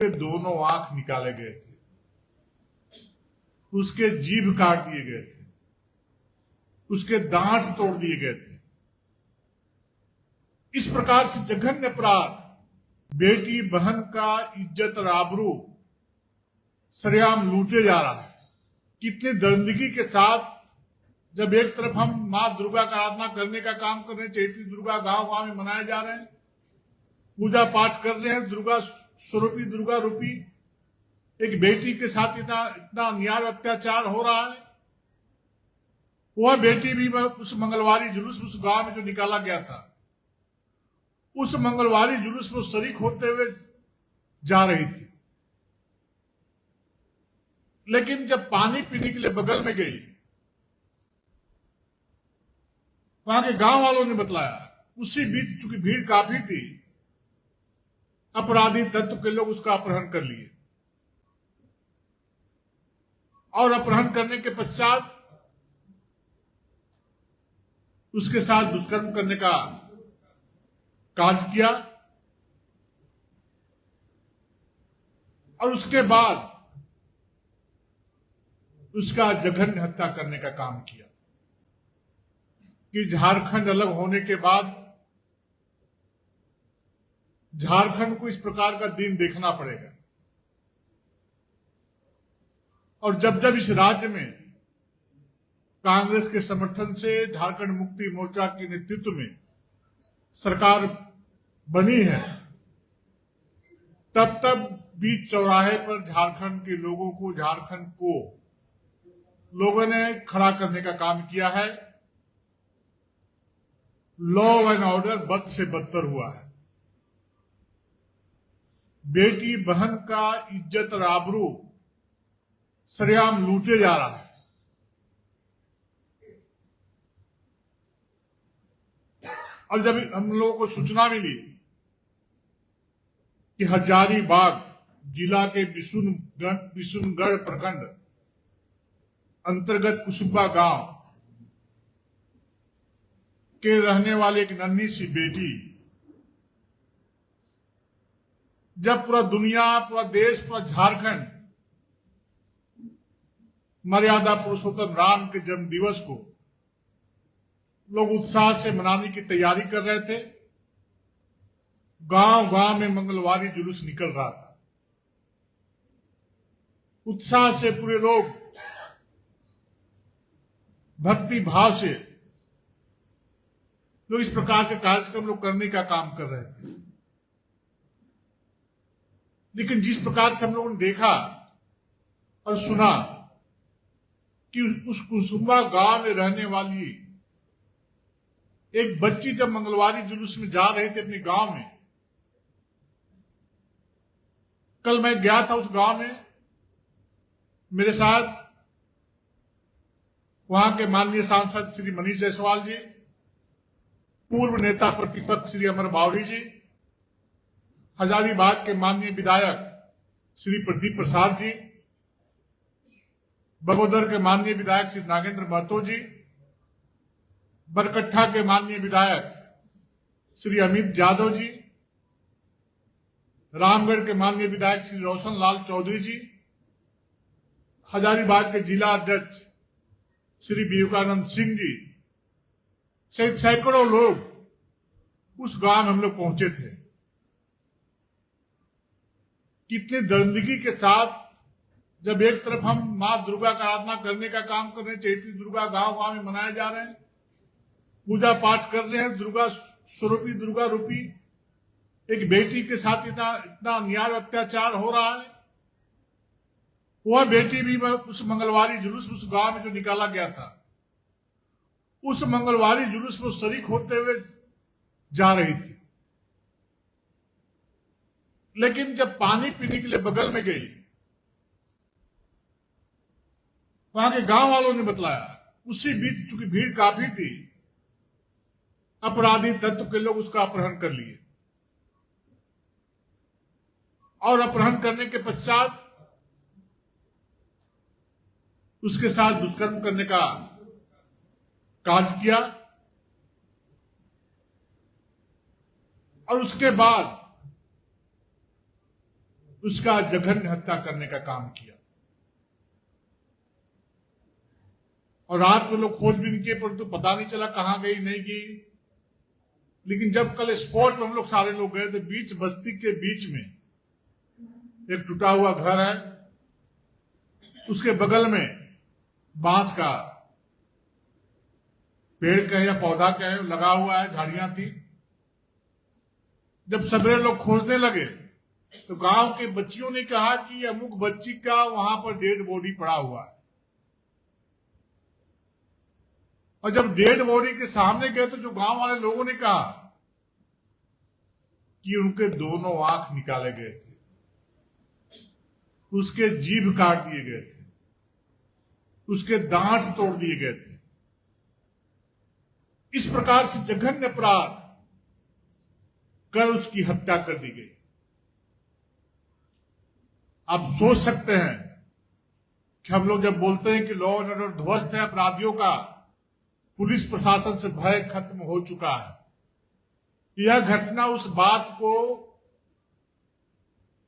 दोनों आंख निकाले गए थे, उसके जीभ काट दिए गए थे, उसके दांत तोड़ दिए गए थे। इस प्रकार से जघन्य अपराध, बेटी बहन का इज्जत और आबरू सरेआम लूटे जा रहा है। कितनी दरिंदगी के साथ, जब एक तरफ हम मां दुर्गा का आराधना करने का काम कर रहे हैं, चैती दुर्गा गांव गांव में मनाए जा रहे हैं, पूजा पाठ कर रहे हैं, दुर्गा स्वरूपी दुर्गा रूपी एक बेटी के साथ इतना अन्याय अत्याचार हो रहा है। वह बेटी भी उस मंगलवारी जुलूस उस गांव में जो निकाला गया था, उस मंगलवारी जुलूस में शरीक होते हुए जा रही थी। लेकिन जब पानी पीने के लिए बगल में गई, वहां के गांव वालों ने बतलाया, उसी बीच चूंकि भीड़ काफी थी, अपराधी तत्व के लोग उसका अपहरण कर लिए और अपहरण करने के पश्चात उसके साथ दुष्कर्म करने का कार्य किया और उसके बाद उसका जघन्य हत्या करने का काम किया। कि झारखंड अलग होने के बाद झारखंड को इस प्रकार का दिन देखना पड़ेगा। और जब जब इस राज्य में कांग्रेस के समर्थन से झारखंड मुक्ति मोर्चा के नेतृत्व में सरकार बनी है, तब तब बीच चौराहे पर झारखंड के लोगों को, झारखंड को लोगों ने खड़ा करने का काम किया है। लॉ एंड ऑर्डर बद से बदतर हुआ है। बेटी बहन का इज्जत और आबरू सरेआम लूटे जा रहा है। और जब हम लोगों को सूचना मिली कि हजारीबाग जिला के बिशुनगढ़ प्रखंड अंतर्गत कुसुम्बा गांव के रहने वाले एक नन्ही सी बेटी, जब पूरा दुनिया, पूरा देश, पूरा झारखंड मर्यादा पुरुषोत्तम राम के जन्म दिवस को लोग उत्साह से मनाने की तैयारी कर रहे थे, गांव गांव में मंगलवारी जुलूस निकल रहा था। उत्साह से पूरे लोग भक्ति भाव से लोग इस प्रकार के कार्यक्रम लोग करने का काम कर रहे थे। लेकिन जिस प्रकार से हम लोगों ने देखा और सुना कि उस कुसुम्बा गांव में रहने वाली एक बच्ची जब मंगलवारी जुलूस में जा रहे थे अपने गांव में, कल मैं गया था उस गांव में, मेरे साथ वहां के माननीय सांसद श्री मनीष जायसवाल जी, पूर्व नेता प्रतिपक्ष श्री अमर बावरी जी, हजारीबाग के माननीय विधायक श्री प्रदीप प्रसाद जी, बगोदर के माननीय विधायक श्री नागेंद्र महतो जी, बरकट्ठा के माननीय विधायक श्री अमित यादव जी, रामगढ़ के माननीय विधायक श्री रोशन लाल चौधरी जी, हजारीबाग के जिला अध्यक्ष श्री विवेकानंद सिंह जी सहित सैकड़ों लोग उस गांव में हम लोग पहुंचे थे। कितनी दरिंदगी के साथ, जब एक तरफ हम मां दुर्गा का आराधना करने का काम कर रहे हैं, चैती दुर्गा गांव गांव में मनाए जा रहे हैं, पूजा पाठ कर रहे हैं, दुर्गा स्वरूपी दुर्गा रूपी एक बेटी के साथ इतना अन्याय अत्याचार हो रहा है। वह बेटी भी उस मंगलवारी जुलूस उस गांव में जो निकाला गया था, उस मंगलवारी जुलूस में शरीक होते हुए जा रही थी। लेकिन जब पानी पीने के लिए बगल में गई, वहां के गांव वालों ने बतलाया, उसी बीच चूंकि भीड़ काफी थी, अपराधी तत्व के लोग उसका अपहरण कर लिए और अपहरण करने के पश्चात उसके साथ दुष्कर्म करने का कार्य किया और उसके बाद उसका जघन्य हत्या करने का काम किया। और रात में लोग खोजबीन किए परंतु पता नहीं चला कहां गई नहीं गई। लेकिन जब कल स्पॉट में हम लोग सारे लोग गए तो बीच बस्ती के बीच में एक टूटा हुआ घर है, उसके बगल में बांस का पेड़ कहे या पौधा कहे लगा हुआ है, झाड़ियां थी। जब सवेरे लोग खोजने लगे तो गांव के बच्चियों ने कहा कि अमुक बच्ची का वहां पर डेड बॉडी पड़ा हुआ है। और जब डेड बॉडी के सामने गए तो जो गांव वाले लोगों ने कहा कि उनके दोनों आंख निकाले गए थे, उसके जीभ काट दिए गए थे, उसके दांत तोड़ दिए गए थे। इस प्रकार से जघन्य अपराध कर उसकी हत्या कर दी गई। आप सोच सकते हैं कि हम लोग जब बोलते हैं कि लॉ एंड ऑर्डर ध्वस्त है, अपराधियों का पुलिस प्रशासन से भय खत्म हो चुका है, यह घटना उस बात को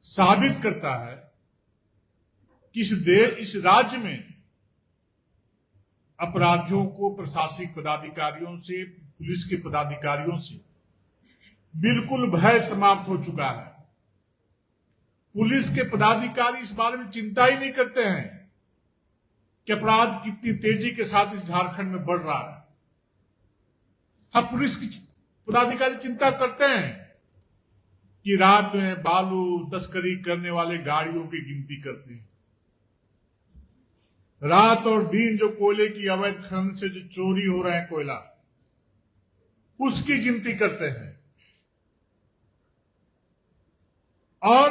साबित करता है कि इस राज्य में अपराधियों को प्रशासनिक पदाधिकारियों से, पुलिस के पदाधिकारियों से बिल्कुल भय समाप्त हो चुका है। पुलिस के पदाधिकारी इस बारे में चिंता ही नहीं करते हैं कि अपराध कितनी तेजी के साथ इस झारखंड में बढ़ रहा है। हाँ, पुलिस की पदाधिकारी चिंता करते हैं कि रात में बालू तस्करी करने वाले गाड़ियों की गिनती करते हैं, रात और दिन जो कोयले की अवैध खनन से जो चोरी हो रहे हैं कोयला, उसकी गिनती करते हैं। और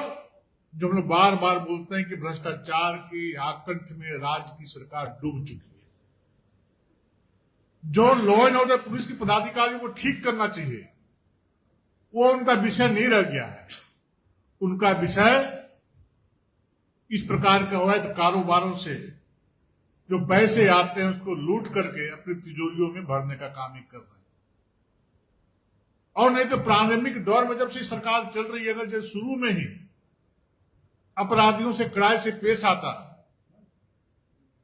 जो हम लोग बार बार बोलते हैं कि भ्रष्टाचार की आकंठ में राज्य की सरकार डूब चुकी है। जो लॉ एंड ऑर्डर पुलिस के पदाधिकारियों को ठीक करना चाहिए वो उनका विषय नहीं रह गया है। उनका विषय इस प्रकार के अवैध कारोबारों से जो पैसे आते हैं उसको लूट करके अपनी तिजोरियों में भरने का काम ही कर रहे हैं। और नहीं तो प्रारंभिक दौर में जब से सरकार चल रही है, अगर जब शुरू में ही अपराधियों से कड़ाई से पेश आता,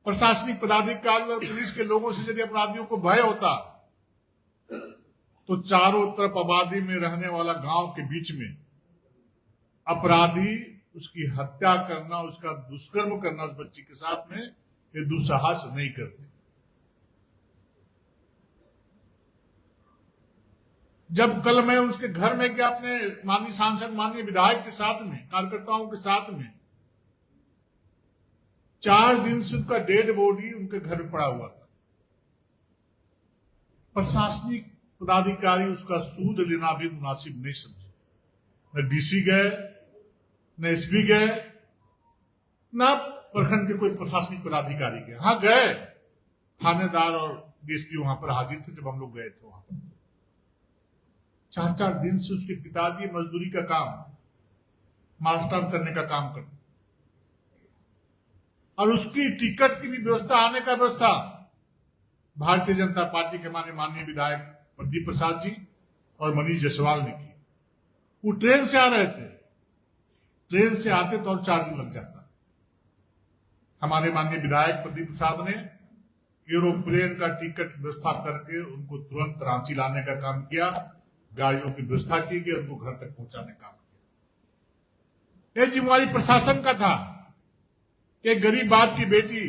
प्रशासनिक पदाधिकारी और पुलिस के लोगों से यदि अपराधियों को भय होता, तो चारों तरफ आबादी में रहने वाला गांव के बीच में अपराधी उसकी हत्या करना, उसका दुष्कर्म करना उस बच्ची के साथ में ये दुस्साहस नहीं करते। जब कल मैं उसके घर में गया अपने माननीय सांसद, माननीय विधायक के साथ में, कार्यकर्ताओं के साथ में, 4 दिन से उनका डेड बॉडी उनके घर में पड़ा हुआ था। प्रशासनिक पदाधिकारी उसका सूद लेना भी मुनासिब नहीं समझे। न डीसी गए, न एसपी गए, न प्रखंड के कोई प्रशासनिक पदाधिकारी गए। हाँ गए, थानेदार और डीएसपी वहां पर हाजिर थे जब हम लोग गए थे वहां पर। 4-4 दिन से उसके पिताजी मजदूरी का काम, मास्टर करने का काम करते, और उसकी टिकट की भी व्यवस्था, आने का व्यवस्था भारतीय जनता पार्टी के माननीय विधायक प्रदीप प्रसाद जी और मनीष जायसवाल ने की। वो ट्रेन से आ रहे थे, ट्रेन से आते तो और 4 दिन लग जाता। हमारे माननीय विधायक प्रदीप प्रसाद ने एरोप्लेन का टिकट व्यवस्था करके उनको तुरंत रांची लाने का काम किया, गाड़ियों की व्यवस्था की गई, उनको घर तक पहुंचाने का काम किया। ये जिम्मेवारी प्रशासन का था कि गरीब बाप की बेटी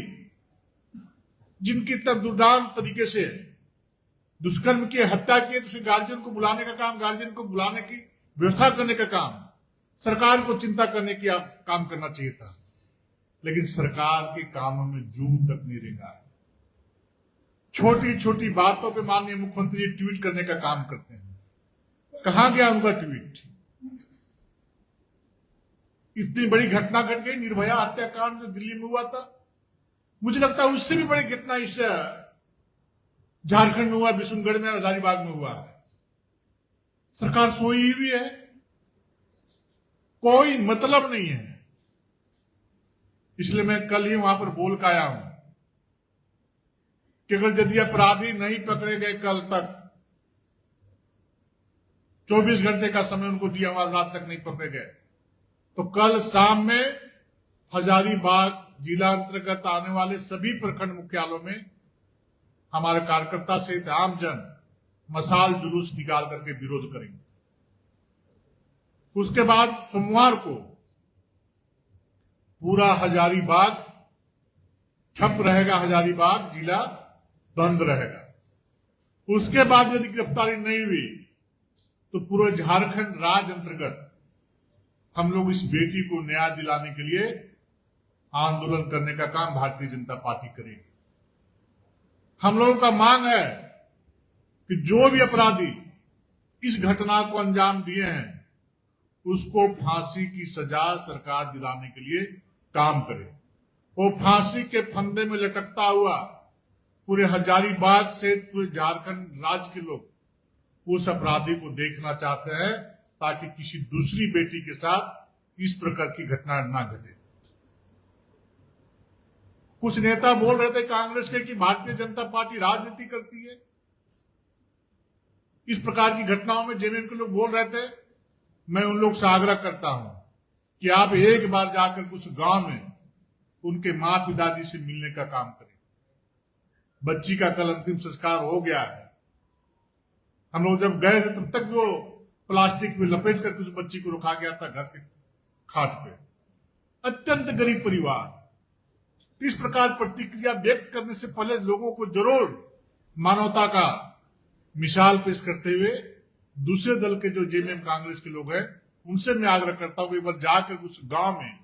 जिनकी तरफ दुर्दान तरीके से दुष्कर्म की हत्या की, तो उसके गार्जियन को बुलाने का काम, गार्जियन को बुलाने की व्यवस्था करने का काम सरकार को चिंता करने की काम करना चाहिए था। लेकिन सरकार के कामों में जूं तक नहीं रेंगा है। छोटी छोटी बातों पे माननीय मुख्यमंत्री जी ट्वीट करने का काम करते हैं। कहां गया उनका ट्वीट? इतनी बड़ी घटना घट गई, निर्भया हत्याकांड जो दिल्ली में हुआ था, मुझे लगता है उससे भी बड़ी घटना इस झारखंड में हुआ, बिशुनगढ़ में, हजारीबाग में हुआ है। सरकार सोई हुई है, कोई मतलब नहीं है। इसलिए मैं कल ही वहां पर बोल के आया हूं कि अगर यदि अपराधी नहीं पकड़े गए कल तक, 24 घंटे का समय उनको दिया हुआ, रात तक नहीं पकड़े गए, तो कल शाम में हजारीबाग जिला अंतर्गत आने वाले सभी प्रखंड मुख्यालयों में हमारे कार्यकर्ता सहित आमजन मशाल जुलूस निकाल करके विरोध करेंगे। उसके बाद सोमवार को पूरा हजारीबाग ठप रहेगा, हजारीबाग जिला बंद रहेगा। उसके बाद यदि गिरफ्तारी नहीं हुई तो पूरे झारखंड राज्य अंतर्गत हम लोग इस बेटी को न्याय दिलाने के लिए आंदोलन करने का काम भारतीय जनता पार्टी करेगी। हम लोगों का मांग है कि जो भी अपराधी इस घटना को अंजाम दिए हैं उसको फांसी की सजा सरकार दिलाने के लिए काम करे। वो फांसी के फंदे में लटकता हुआ पूरे हजारीबाग से पूरे झारखंड राज्य के लोग उस अपराधी को देखना चाहते हैं ताकि किसी दूसरी बेटी के साथ इस प्रकार की घटना ना घटे। कुछ नेता बोल रहे थे कांग्रेस के कि भारतीय जनता पार्टी राजनीति करती है। इस प्रकार की घटनाओं में जेएमएम के लोग बोल रहे थे। मैं उन लोग से आग्रह करता हूं कि आप एक बार जाकर कुछ गांव में उनके मां पिताजी से मिलने का काम करें। बच्ची का कल अंतिम संस्कार हो गया है। हम लोग जब गए थे तब तक वो प्लास्टिक में लपेट कर उस बच्ची को रखा गया था घर के खाट पे। अत्यंत गरीब परिवार। इस प्रकार प्रतिक्रिया व्यक्त करने से पहले लोगों को जरूर मानवता का मिसाल पेश करते हुए दूसरे दल के जो जेएमएम कांग्रेस के लोग हैं उनसे मैं आग्रह करता हूं कि एक बार जाकर उस गांव में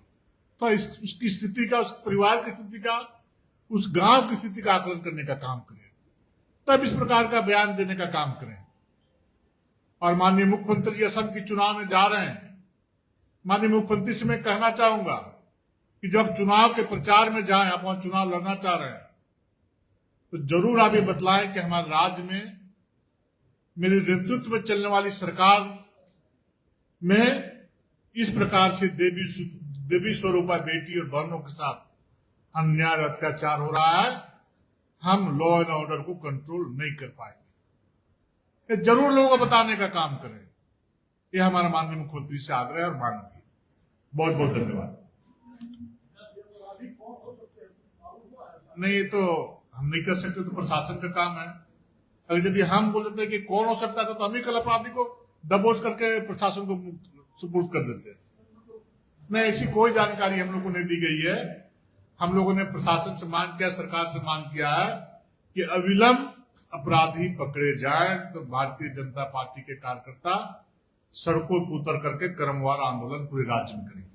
तो उसकी स्थिति का, उस परिवार की स्थिति का, उस गांव की स्थिति का आकलन करने का काम करें, तब इस प्रकार का बयान देने का काम करें। और माननीय मुख्यमंत्री जी असम के चुनाव में जा रहे हैं। माननीय मुख्यमंत्री से मैं कहना चाहूंगा कि जब चुनाव के प्रचार में जाएं, आप वहां चुनाव लड़ना चाह रहे हैं तो जरूर आप ये बतलाएं कि हमारे राज्य में मेरे नेतृत्व में चलने वाली सरकार में इस प्रकार से देवी स्वरूपा बेटी और बहनों के साथ अन्याय और अत्याचार हो रहा है। हम लॉ एंड ऑर्डर को कंट्रोल नहीं कर पाएंगे। जरूर लोगों को बताने का काम करें। यह हमारा माननीय मुख्यमंत्री से आग्रह और मांग है। बहुत बहुत धन्यवाद। नहीं, ये तो हम नहीं कर सकते, तो प्रशासन का काम है। अगर यदि हम बोलते हैं कि कौन हो सकता था तो हम ही कल अपराधी को दबोच करके प्रशासन को सुपुर्द कर देते। नहीं, ऐसी कोई जानकारी हम लोग को नहीं दी गई है। हम लोगों ने प्रशासन से मांग किया, सरकार से मांग किया है कि अविलंब अपराधी पकड़े जाएं तो भारतीय जनता पार्टी के कार्यकर्ता सड़कों पर उतर करके क्रमवार आंदोलन पूरे राज्य में करेंगे।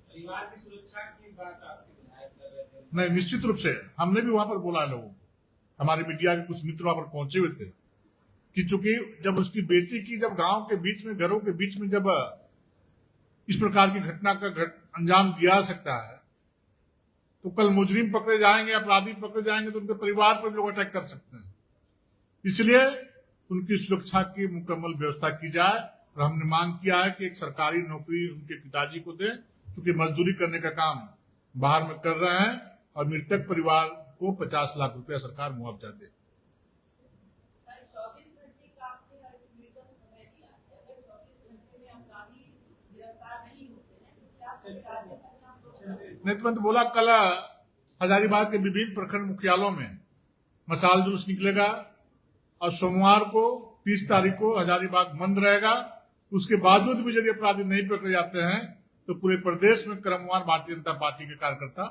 परिवार की सुरक्षा की बात आपके विधायक कर रहे थे। नहीं, निश्चित रूप से हमने भी वहां पर बोला है लोगों को। हमारे मीडिया के कुछ मित्र वहां पर पहुंचे हुए थे कि चूंकि जब उसकी बेटी की जब गांव के बीच में, घरों के बीच में जब इस प्रकार की घटना का अंजाम दिया सकता है तो कल मुजरिम पकड़े जाएंगे, अपराधी पकड़े जाएंगे तो उनके परिवार पर लोग अटैक कर सकते हैं। इसलिए उनकी सुरक्षा की मुकम्मल व्यवस्था की जाए। और हमने मांग किया है कि एक सरकारी नौकरी उनके पिताजी को दें, क्योंकि मजदूरी करने का काम बाहर में कर रहे हैं, और मृतक परिवार को 50 लाख रुपया सरकार मुआवजा दे। नहीं तो बोला कल हजारीबाग के विभिन्न प्रखंड मुख्यालयों में मशाल जुलूस निकलेगा और सोमवार को 30 तारीख को हजारीबाग बंद रहेगा। उसके बावजूद भी यदि अपराधी नहीं पकड़े जाते हैं तो पूरे प्रदेश में क्रमवार भारतीय जनता पार्टी के कार्यकर्ता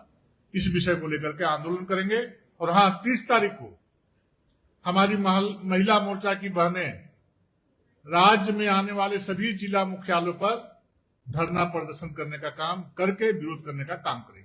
इस विषय को लेकर के आंदोलन करेंगे। और हाँ, 30 तारीख को हमारी महिला मोर्चा की बहनें राज्य में आने वाले सभी जिला मुख्यालयों पर धरना प्रदर्शन करने का काम करके विरोध करने का काम करेंगे।